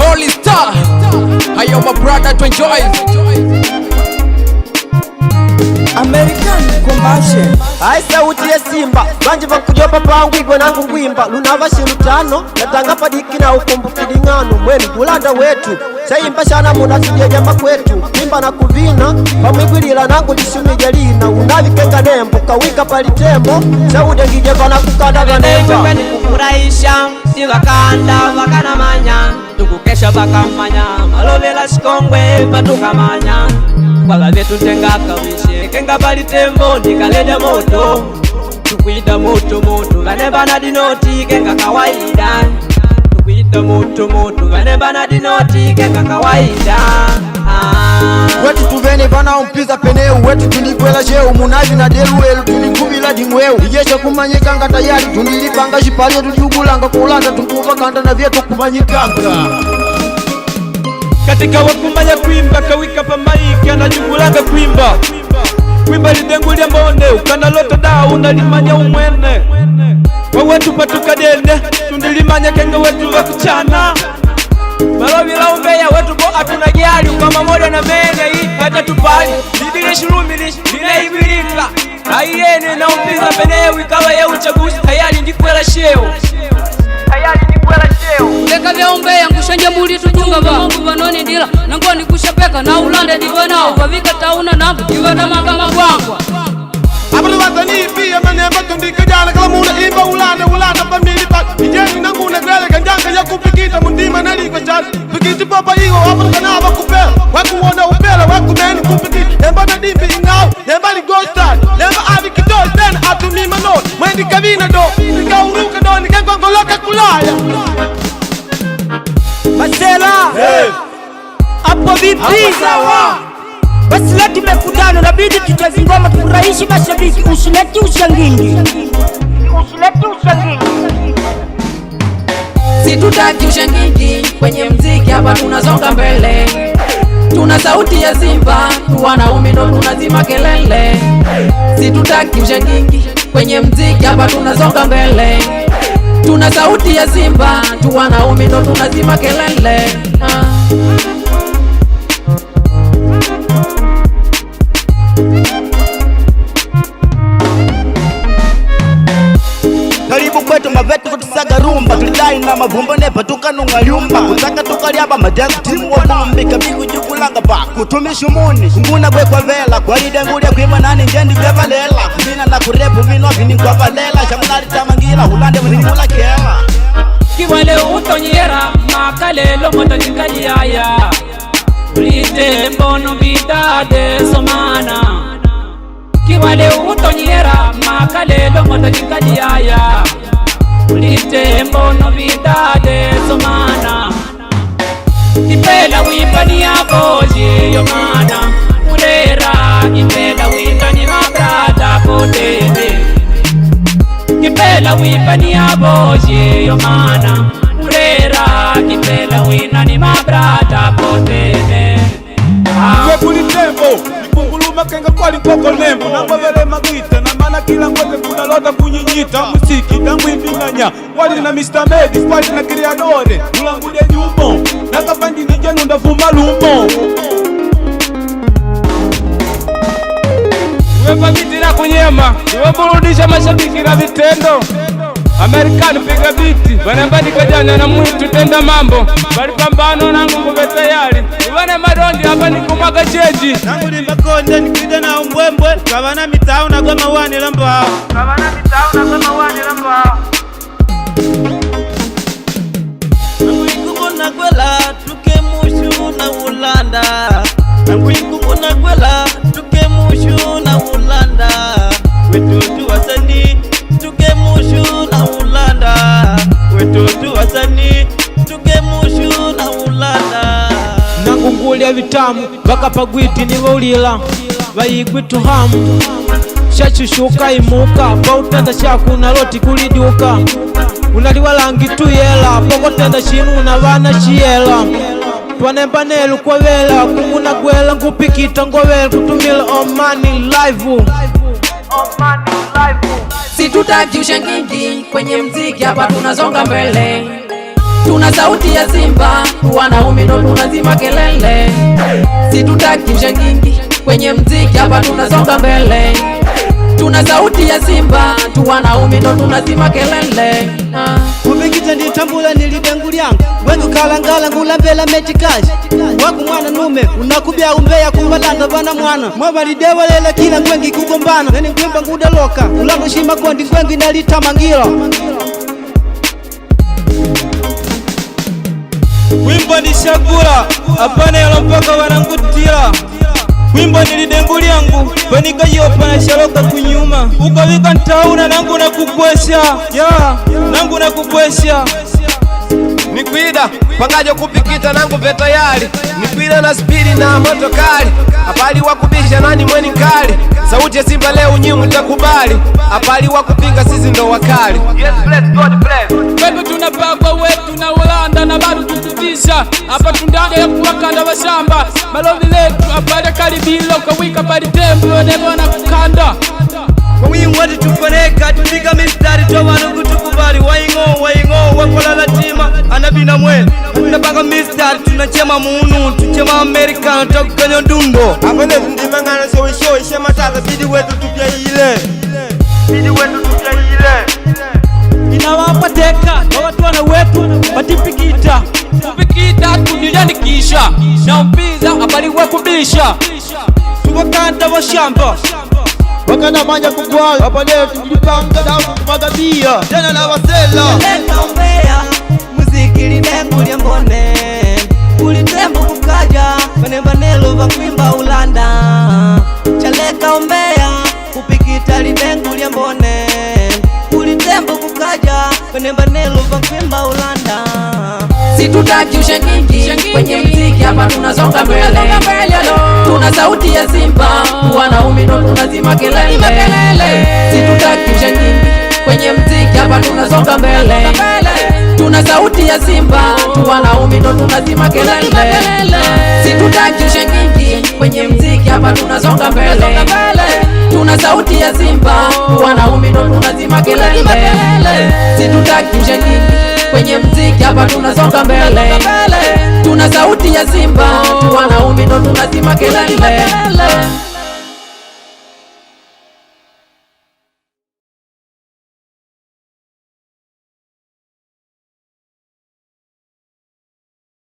Holy Star, hayo my brother to enjoy American Combustion. Hai sauti ya Simba banje bakujopa pangu igwe nangu ngwimba lunava shirutano natanga padiki na ukumbu kidingano mwenu kulanda wetu sayimba shana muna tujeja makwetu kimba na kuvina pamwigwilila nangu lishumija lina unavikenga nembo kawika palitembo saude ngijeva na kukanda vanemba Mbeni kufurahisha siwa kanda wakana manya tukukesha bakamanya malovela shikongwe patukamanya Wala vetu tenga kawishe kenga palitembo nikaleja moto tukuita moto moto vanemba na dinoti kenga kawaida tukuita moto moto vanemba na dinoti kenga kawaida Wetu tuvene vana umpiza peneu wetu tunikwela sheu munavi na deluelu tunikubila dingweu ijesha kumanyikanga tayari tunilipanga shipalio tuliugulanga kulanda tukuva kanda na vyetu kumanyikanga katika wakumanya kuimba kawika pamaiki anajungulanga kuimba kuimba lidengulia mbone ukana lota da unalimanya umwene wawetu patukadene tundilimanya kenga wetu wakuchana malovila umbeya wetu bo atuna gyali ukama moja na mene hii hata tupali bibili shulumilishi linaibilika aiyene na umpiza penewe ikawa ya uchaguzi tayari ndikwela sheo Leka vya umbeya ngushanje muli tujunga vangu vanoni ndila nangoni kushapeka na ulande diva nao vavika tauna nambu diva na magama kwangwa Abru watani pia manemba tundika jana kala muna imba ulanda famili pak Ijeni nanguna grele kanjanga ya kupikita mundima naliko chani Pikiti papa higo abru kanaba kupela Waku wona upela waku meni kupikita Nemba na dimbi ingao nemba ni ghostar Nemba avi kitos tena atu mima no Mwendi kavina do nika uruka do nika ngongoloka kulaya Masela Apo vipi sawa Basi leti mekutano nabidi tucheze ngoma tufurahishi mashabiki usileti ushangingi Situtaki ushangingi kwenye mziki hapa tunasonga mbele Tuna sauti ya Simba wanaume ndo tunazima kelele Situtaki ushangingi kwenye mziki hapa tunasonga mbele Tuna sauti ya Simba wanaume ndo tunazima kelele Karibu kwetu mavetu kutusaga rumba tulidai na mavumba nepa tukanunga lyumba kutaka tukaliaba madengu timu wa bumbi kabigu jukulanga pa kutumisha umuni kunguna kwe kwa vela kwa lidengulia kuima nani njendi jevalela kumina na kurepu mino vini kwa valela shamunari tamangila hulande mzingula kela Kiwale utonyera makalelo motajikali haya Ulite mbono bidade somana Kiwale utonyera makalelo motajikali haya Ulite mbono bidade somana Kipela wipani ya boji yomana Ulera kipela wipani mabrada kotene Kipela wipani ya boji yomana Ulera kipela winani mabrada kotene Wekuli tembo Ikunguluma kenga kwali mpoko nembo Namba vele magita na mana kila mwete kuna lota kunyinyita Musiki tangu impinganya Wali na Mr. Medi Wali na Kriadore Ulangude nyumo Naka pandi nijenu ndafuma lumo Uwepa biti na kunyema Uweburudisha mashabiki na vitendo Amerikani piga biti Wanembani kajanya na mwitu tenda mambo Balipambano nangu kube tayari Uwane madondi hapa ni kumaga cheji Nangu limba konde nikide na umbwembwe Kavana mitau na goma wani lambao Nangu ikubona kwela tuke mushu na ulanda Nangu ikubona kwela tuke mushu na ulanda Wetutu wasani tuke mushu na ulanda Wetutu wasani tuke mushu na ulanda Nangu ngulia vitamu Baka pagwiti niwa ulila Bayigwitu hamu Shachushuka imuka Pautenda shaku na loti kuliduka Unaliwa langi tuyela Poko tenda shinu na vana shiela twanemba nelu kwa vela kumuna gwela nkupikita ngowela kutumila omani live. Situtaki ushangingi kwenye mziki, hapa tunasonga mbele. Tuna sauti ya Simba, wanaume ndo tunazima kelele. Situtaki ushangingi kwenye mziki, hapa tunasonga mbele. Tuna sauti ya Simba, wanaume ndo tunazima kelele. Kupikita nditambula nilidengu lyangu wengu kalangala ngulambela mechikaji waku mwana nume unakubya umbeya kumbalanda bana mwana mwaba lidewalela kila ngwengi kugombana neni ngwimba ngudaloka ulando shima kondi ngwengi nalitamangila. Wimbo ni shagula apane yalompaka wanangutila. Wimbo nilidengu lyangu panikayopa na shaloka kunyuma ukavika ntauna nangu na kukwesha nangu na kukwesha. Nikwida pangajo kupikita nangu vetayari nikwida na spidi na moto kali apali wakubisha nani mweni kali sauti ya Simba leo nyimu takubali apali wakupinga sisi ndo wakali. Yes, bless God bless. Bado tunapagwa wetu na Ulanda na bado tukutisha hapa tundanga ya kuwakanda wa shamba malovi letu apali karibilo kawika pali tembo wanebo na kukanda kwa wingu wati tukoneka tupika mistari tobanu kutukubali waingo wakola latima anabina mwele tunapanga mistari tunachema munu tuchema Amerikano takukanyo dundo apane tundimangana showishowishe matata bidi wetu tupya ile inawapateka wawatuwana wetu watipikita kupikita tuniliandikisha na mpiza apali wakubisha tuwakanda wa shamba wakana manya kugwala hapa leo tujipanga na kumagabia tena na wasela. Chaleka umbea muziki lidengu lya mbone ulitembo kukaja vanembanelo vakwimba Ulanda. Chaleka umbea kupikita lidengu lya mbone ulitembo kukaja vanembanelo vakwimba Ulanda. Situtaki ushangingi kwenye mziki, hapa tunasonga mbele. Tuna sauti ya Simba, wanaume ndo tunazima kelele. Situtaki ushangingi kwenye mziki, hapa tunasonga mbele. Tuna sauti ya Simba, wanaume ndo tunazima kelele. Situtaki ushangingi kwenye mziki, hapa tunasonga mbele. Tuna sauti ya Simba, wanaume ndo tunazima kelele. Situtaki ushangingi kwenye mziki, hapa tunasonga mbele. Tuna sauti ya Simba, wanaume ndo tunazima kelele.